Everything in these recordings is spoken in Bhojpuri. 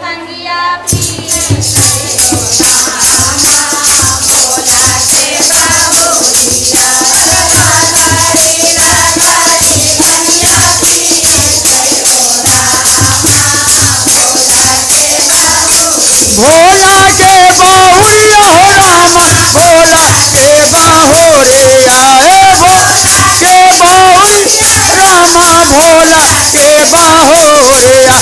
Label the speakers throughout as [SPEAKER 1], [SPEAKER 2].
[SPEAKER 1] भंगिया पियत
[SPEAKER 2] भोला के बाहुरिया हो रामा भोला के बाहुरिया भोला के बाहुरिया रामा भोला के बाहुरिया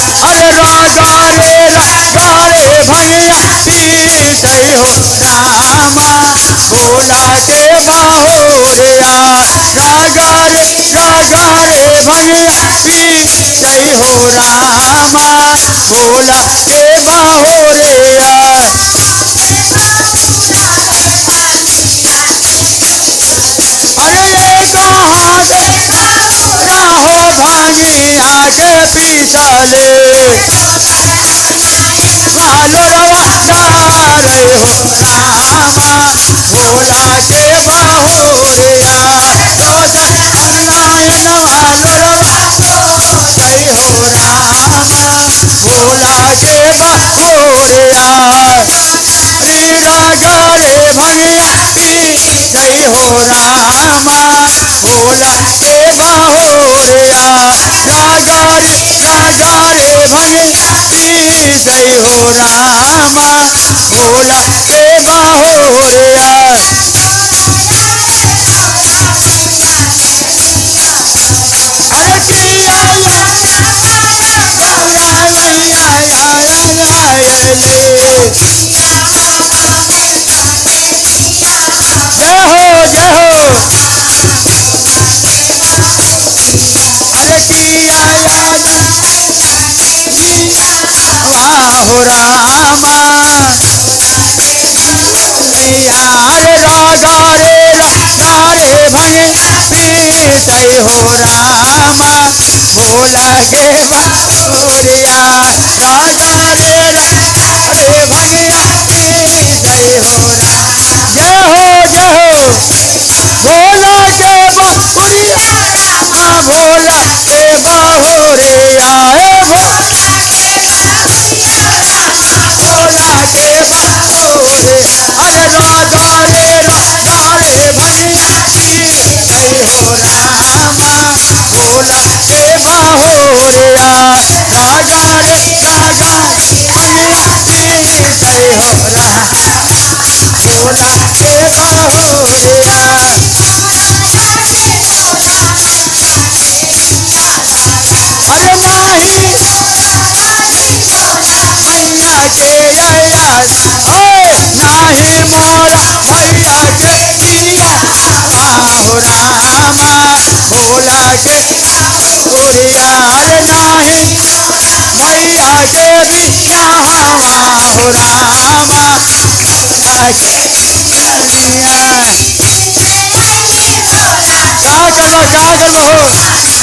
[SPEAKER 2] अरे राजा रे भंगिया पीतई हो रामा भोला के बाहुरिया राजा रे भंगिया पीतई हो रामा भोला के बाहुरिया अरे ये कहाँ देखा राहो भांगिया के पीछले बालोरवा जा रहे हो रामा भोला के बाहुरिया नारायण बालोरवा रही हो रामा भोला के बाहुरिया राजा रे भंगिया पीतई हो रामा भोला के बाहुरिया राजा रे भंगिया पीतई हो रामा भोला के बाहुरिया अरे पिया जय हो अरे किया वाहो रामा अरे राजा रे भंगिया पीतई हो रामा भोला के बाहुरिया राजा रे भंगिया पीतई हो जय हो भोला के बाहुरिया रामा भोला के बाहुरिया भोला के बाहुरे अरे राजा रे भंगिया पीतई हो रामा भोला के बाहुरिया राजा रे भंगिया पीतई हो रामा भोला के बाहुरिया अरे माही भैया के याद नाही मोरा भैया के पिया बाहो रामा भोला के बाहुरिया अरे नाही भैया के पिया बाहो रामा भोला के दुनिया गा चलो